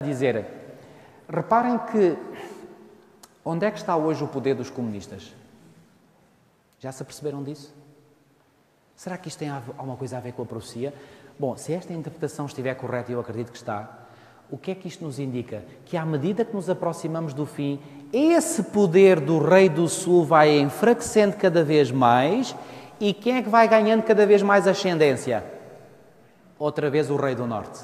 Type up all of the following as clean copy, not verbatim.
dizer, reparem que onde é que está hoje o poder dos comunistas? Já se aperceberam disso? Será que isto tem alguma coisa a ver com a profecia? Bom, se esta interpretação estiver correta, e eu acredito que está, o que é que isto nos indica? Que à medida que nos aproximamos do fim, esse poder do Rei do Sul vai enfraquecendo cada vez mais, e quem é que vai ganhando cada vez mais ascendência? Outra vez o Rei do Norte.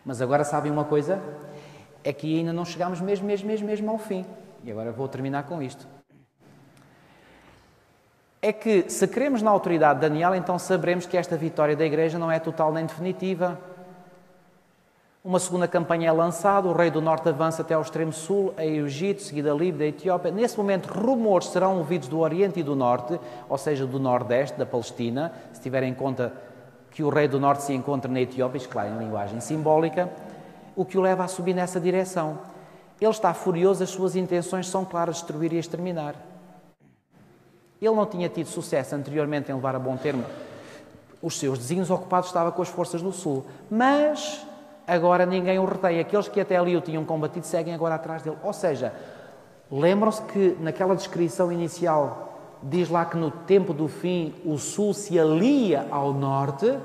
Mas agora sabem uma coisa? É que ainda não chegámos mesmo ao fim. E agora vou terminar com isto. É que, se cremos na autoridade de Daniel, então saberemos que esta vitória da Igreja não é total nem definitiva. Uma segunda campanha é lançada, o Rei do Norte avança até ao extremo sul, a Egito, seguida a Líbia, a Etiópia. Nesse momento, rumores serão ouvidos do Oriente e do Norte, ou seja, do Nordeste, da Palestina, se tiverem em conta que o Rei do Norte se encontra na Etiópia, isto, claro, em linguagem simbólica, o que o leva a subir nessa direção. Ele está furioso, as suas intenções são claras, destruir e exterminar. Ele não tinha tido sucesso anteriormente em levar a bom termo os seus desígnios, ocupado estava com as forças do Sul. Mas agora ninguém o retém. Aqueles que até ali o tinham combatido seguem agora atrás dele. Ou seja, lembram-se que naquela descrição inicial diz lá que no tempo do fim o Sul se alia ao Norte.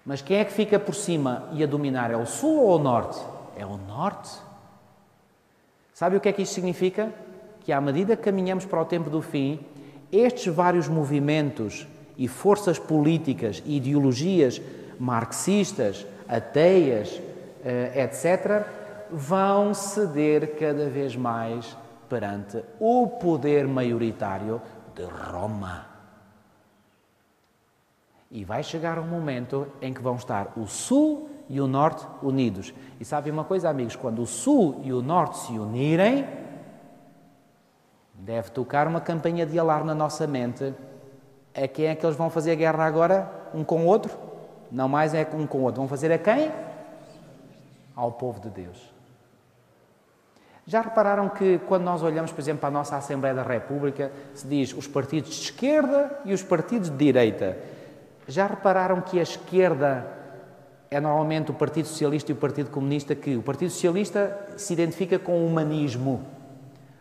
Mas quem é que fica por cima e a dominar? É o Sul ou o Norte? É o Norte. Sabe o que é que isto significa? Que à medida que caminhamos para o tempo do fim, estes vários movimentos e forças políticas e ideologias marxistas, ateias, etc., vão ceder cada vez mais perante o poder maioritário de Roma. E vai chegar um momento em que vão estar o Sul e o Norte unidos. E sabem uma coisa, amigos? Quando o Sul e o Norte se unirem, deve tocar uma campainha de alarme na nossa mente. A quem é que eles vão fazer guerra agora? Um com o outro? Não mais é um com o outro. Vão fazer a quem? Ao povo de Deus. Já repararam que quando nós olhamos, por exemplo, para a nossa Assembleia da República, se diz os partidos de esquerda e os partidos de direita. Já repararam que a esquerda é normalmente o Partido Socialista e o Partido Comunista, que o Partido Socialista se identifica com o humanismo.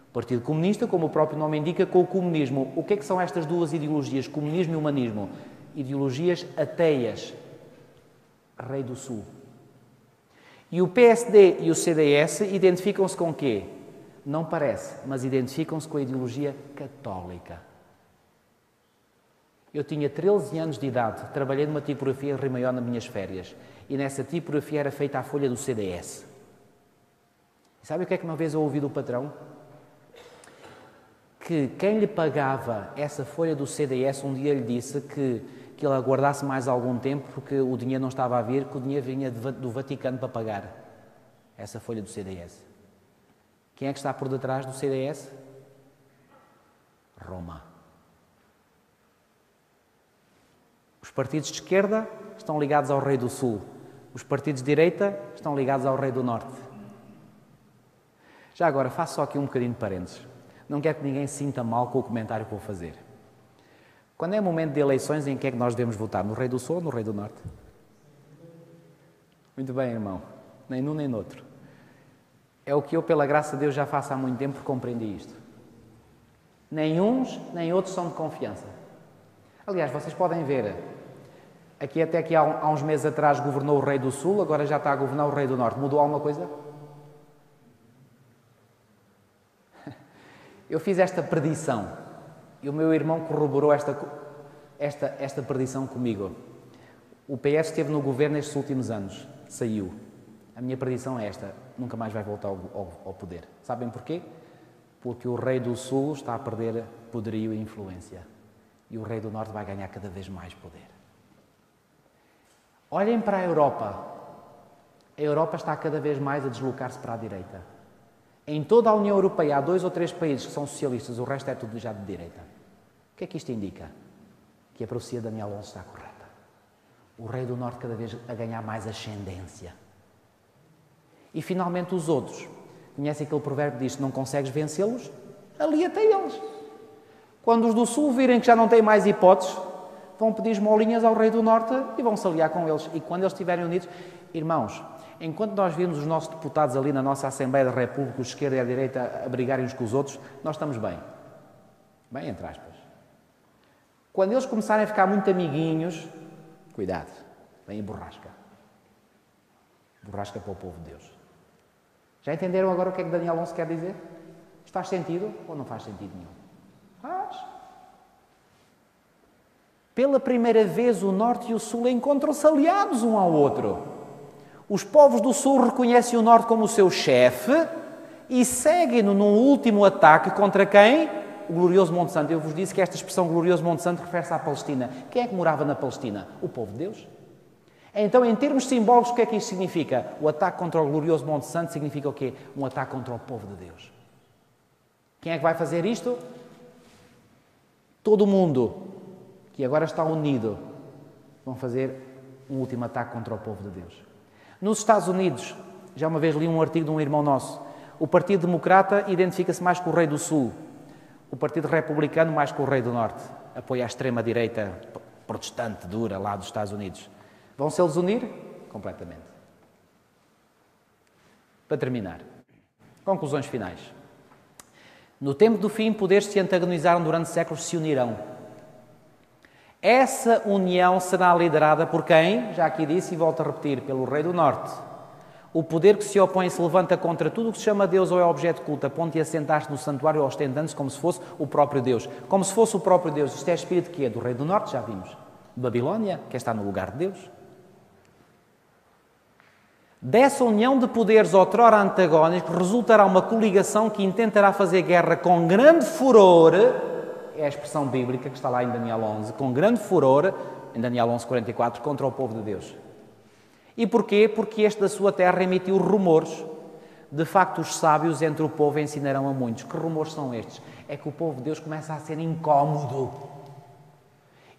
O Partido Comunista, como o próprio nome indica, com o comunismo. O que é que são estas duas ideologias, comunismo e humanismo? Ideologias ateias. Rei do Sul. E o PSD e o CDS identificam-se com o quê? Não parece, mas identificam-se com a ideologia católica. Eu tinha 13 anos de idade, trabalhei numa tipografia em Rio Maior nas minhas férias. E nessa tipografia era feita a folha do CDS. E sabe o que é que uma vez eu ouvi do patrão? Que quem lhe pagava essa folha do CDS um dia lhe disse que ele aguardasse mais algum tempo porque o dinheiro não estava a vir, que o dinheiro vinha do Vaticano para pagar essa folha do CDS. Quem é que está por detrás do CDS? Roma. Os partidos de esquerda estão ligados ao Rei do Sul. Os partidos de direita estão ligados ao Rei do Norte. Já agora, faço só aqui um bocadinho de parênteses. Não quero que ninguém se sinta mal com o comentário que vou fazer. Quando é momento de eleições, em que é que nós devemos votar? No Rei do Sul ou no Rei do Norte? Muito bem, irmão. Nem num nem noutro. É o que eu, pela graça de Deus, já faço há muito tempo que compreendi isto. Nem uns, nem outros são de confiança. Aliás, vocês podem ver, aqui até que há uns meses atrás governou o Rei do Sul, agora já está a governar o Rei do Norte. Mudou alguma coisa? Eu fiz esta predição e o meu irmão corroborou esta predição comigo. O PS esteve no governo estes últimos anos, saiu. A minha predição é esta, nunca mais vai voltar ao poder. Sabem porquê? Porque o Rei do Sul está a perder poderio e influência. E o Rei do Norte vai ganhar cada vez mais poder. Olhem para a Europa. A Europa está cada vez mais a deslocar-se para a direita. Em toda a União Europeia há 2 ou 3 países que são socialistas, o resto é tudo já de direita. O que é que isto indica? Que a profecia de Daniel 11 está correta. O Rei do Norte cada vez a ganhar mais ascendência. E finalmente os outros. Conhecem aquele provérbio que diz: se não consegues vencê-los, alia-te a eles. Quando os do Sul virem que já não têm mais hipóteses, vão pedir esmolinhas ao rei do norte e vão se aliar com eles. E quando eles estiverem unidos, irmãos, enquanto nós vimos os nossos deputados ali na nossa Assembleia da República, os de esquerda e a direita, a brigarem uns com os outros, nós estamos bem. Bem, entre aspas. Quando eles começarem a ficar muito amiguinhos, cuidado, vem a borrasca. Borrasca para o povo de Deus. Já entenderam agora o que é que Daniel 11 quer dizer? Isto faz sentido ou não faz sentido nenhum? Faz. Pela primeira vez o Norte e o Sul encontram-se aliados um ao outro. Os povos do Sul reconhecem o Norte como o seu chefe e seguem-no num último ataque contra quem? O glorioso Monte Santo. Eu vos disse que esta expressão glorioso Monte Santo refere-se à Palestina. Quem é que morava na Palestina? O povo de Deus. Então, em termos simbólicos, o que é que isto significa? O ataque contra o glorioso Monte Santo significa o quê? Um ataque contra o povo de Deus. Quem é que vai fazer isto? Todo mundo que agora está unido vão fazer um último ataque contra o povo de Deus. Nos Estados Unidos, já uma vez li um artigo de um irmão nosso, o Partido Democrata identifica-se mais com o Rei do Sul, o Partido Republicano mais com o Rei do Norte, apoia a extrema-direita protestante, dura, lá dos Estados Unidos. Vão-se eles unir? Completamente. Para terminar, conclusões finais. No tempo do fim, poderes que se antagonizaram durante séculos se unirão. Essa união será liderada por quem? Já aqui disse e volto a repetir, pelo Rei do Norte. O poder que se opõe se levanta contra tudo o que se chama Deus ou é objeto de culto, a ponto de assentar-se no santuário ostentando-se como se fosse o próprio Deus. Como se fosse o próprio Deus. Isto é espírito que é do Rei do Norte, já vimos. De Babilónia, que está no lugar de Deus. Dessa união de poderes outrora antagónicos resultará uma coligação que intentará fazer guerra com grande furor, é a expressão bíblica que está lá em Daniel 11, com grande furor, em Daniel 11:44, contra o povo de Deus. E porquê? Porque este da sua terra emitiu rumores. De facto, os sábios entre o povo ensinarão a muitos. Que rumores são estes? É que o povo de Deus começa a ser incómodo.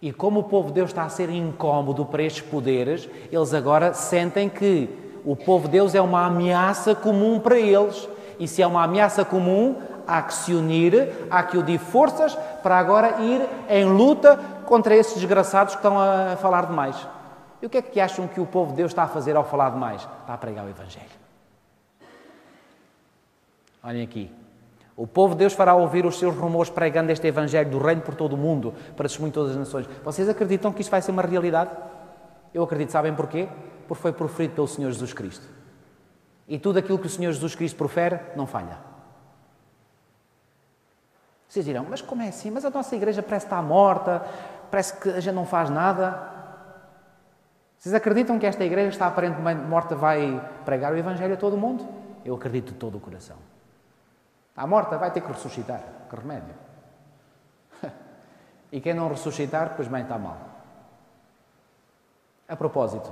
E como o povo de Deus está a ser incómodo para estes poderes, eles agora sentem que o povo de Deus é uma ameaça comum para eles. E se é uma ameaça comum, há que se unir, há que unir forças para agora ir em luta contra esses desgraçados que estão a falar demais. E o que é que acham que o povo de Deus está a fazer ao falar demais? Está a pregar o Evangelho. Olhem aqui. O povo de Deus fará ouvir os seus rumores pregando este Evangelho do Reino por todo o mundo, para testemunho de todas as nações. Vocês acreditam que isto vai ser uma realidade? Eu acredito, sabem porquê? Porque foi proferido pelo Senhor Jesus Cristo. E tudo aquilo que o Senhor Jesus Cristo profere, não falha. Vocês dirão, mas como é assim? Mas a nossa igreja parece que está morta, parece que a gente não faz nada. Vocês acreditam que esta igreja que está aparentemente morta vai pregar o Evangelho a todo o mundo? Eu acredito de todo o coração. Está morta, vai ter que ressuscitar. Que remédio. E quem não ressuscitar, pois bem, está mal. A propósito,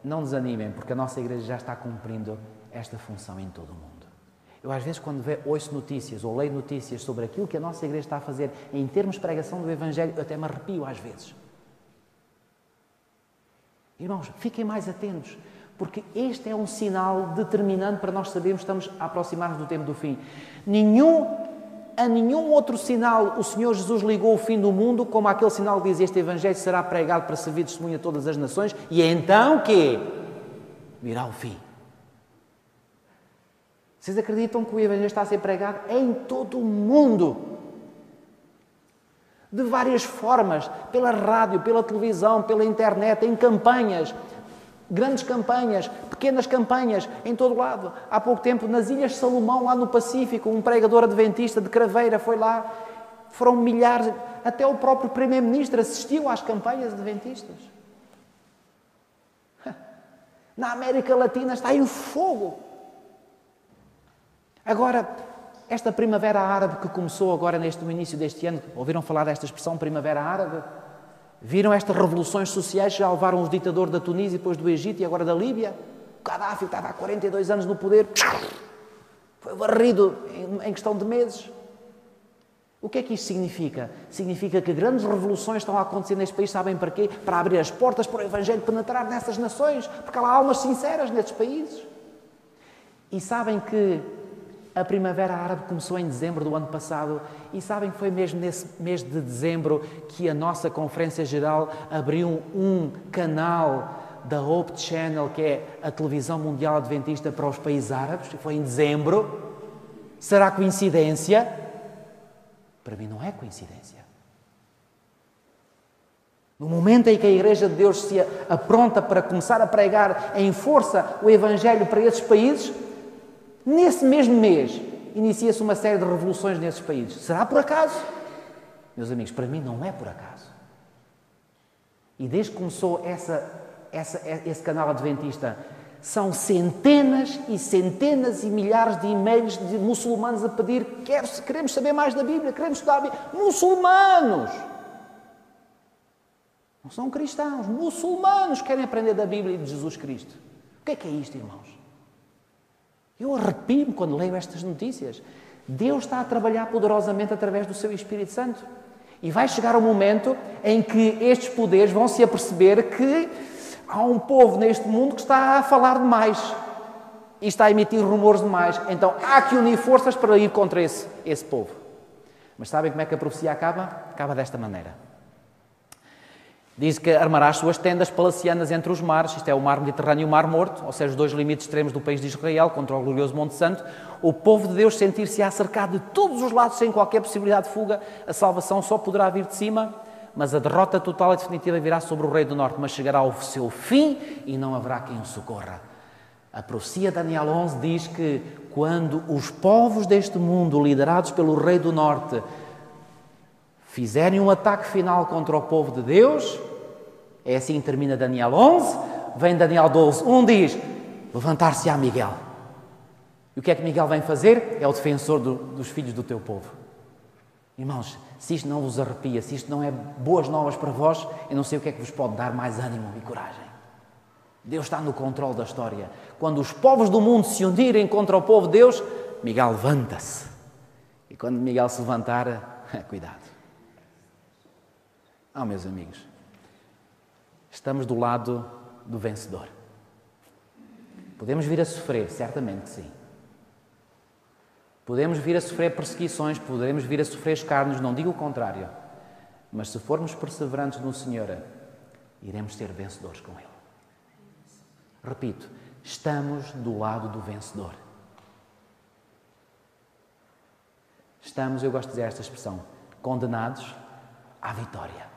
não desanimem, porque a nossa igreja já está cumprindo esta função em todo o mundo. Eu às vezes quando ouço notícias ou leio notícias sobre aquilo que a nossa igreja está a fazer em termos de pregação do Evangelho, eu até me arrepio às vezes. Irmãos, fiquem mais atentos, porque este é um sinal determinante para nós sabermos que estamos a aproximar-nos do tempo do fim. A nenhum outro sinal o Senhor Jesus ligou o fim do mundo como aquele sinal que diz este Evangelho será pregado para servir de testemunho a todas as nações e então quê? Virá o fim. Vocês acreditam que o Evangelho está a ser pregado em todo o mundo? De várias formas, pela rádio, pela televisão, pela internet, em campanhas, grandes campanhas, pequenas campanhas, em todo lado. Há pouco tempo, nas Ilhas Salomão, lá no Pacífico, um pregador adventista de Craveira foi lá, foram milhares, até o próprio Primeiro-Ministro assistiu às campanhas adventistas. Na América Latina está aí o fogo. Agora, esta primavera árabe que começou agora no início deste ano, ouviram falar desta expressão primavera árabe? Viram estas revoluções sociais que já levaram os ditadores da Tunísia, depois do Egito e agora da Líbia? O Gaddafi estava há 42 anos no poder, foi varrido em questão de meses. O que é que isto significa? Significa que grandes revoluções estão a acontecer neste país, sabem para quê? Para abrir as portas para o Evangelho penetrar nessas nações, porque há lá almas sinceras nestes países. E sabem que A Primavera Árabe começou em dezembro do ano passado e sabem que foi mesmo nesse mês de dezembro que a nossa Conferência Geral abriu um canal da Hope Channel, que é a televisão mundial adventista para os países árabes. Foi em dezembro. Será coincidência? Para mim não é coincidência. No momento em que a Igreja de Deus se apronta para começar a pregar em força o Evangelho para esses países, nesse mesmo mês inicia-se uma série de revoluções nesses países. Será por acaso? Meus amigos, para mim não é por acaso. E desde que começou esse canal adventista, são centenas e centenas e milhares de e-mails de muçulmanos a pedir: queremos saber mais da Bíblia, queremos estudar a Bíblia. Muçulmanos! Não são cristãos, muçulmanos querem aprender da Bíblia e de Jesus Cristo. O que é isto, irmãos? Eu arrepio-me quando leio estas notícias. Deus está a trabalhar poderosamente através do seu Espírito Santo. E vai chegar um momento em que estes poderes vão se aperceber que há um povo neste mundo que está a falar demais e está a emitir rumores demais. Então há que unir forças para ir contra esse povo. Mas sabem como é que a profecia acaba? Acaba desta maneira. Diz que armará as suas tendas palacianas entre os mares, isto é o mar Mediterrâneo e o mar Morto, ou seja, os dois limites extremos do país de Israel contra o glorioso Monte Santo. O povo de Deus sentir-se-á cercado de todos os lados sem qualquer possibilidade de fuga. A salvação só poderá vir de cima, mas a derrota total e definitiva virá sobre o rei do norte, mas chegará ao seu fim e não haverá quem o socorra. A profecia de Daniel 11 diz que quando os povos deste mundo, liderados pelo rei do norte, fizerem um ataque final contra o povo de Deus, é assim que termina Daniel 11, vem Daniel 12, diz: levantar-se-á Miguel. E o que é que Miguel vem fazer? É o defensor dos filhos do teu povo. Irmãos, se isto não vos arrepia, se isto não é boas novas para vós, eu não sei o que é que vos pode dar mais ânimo e coragem. Deus está no controle da história. Quando os povos do mundo se unirem contra o povo de Deus, Miguel levanta-se. E quando Miguel se levantar, cuidado. Meus amigos, estamos do lado do vencedor. Podemos vir a sofrer, certamente que sim. Podemos vir a sofrer perseguições, podemos vir a sofrer escárnios, não digo o contrário. Mas se formos perseverantes no Senhor, iremos ser vencedores com Ele. Repito, estamos do lado do vencedor. Estamos, eu gosto de dizer esta expressão, condenados à vitória.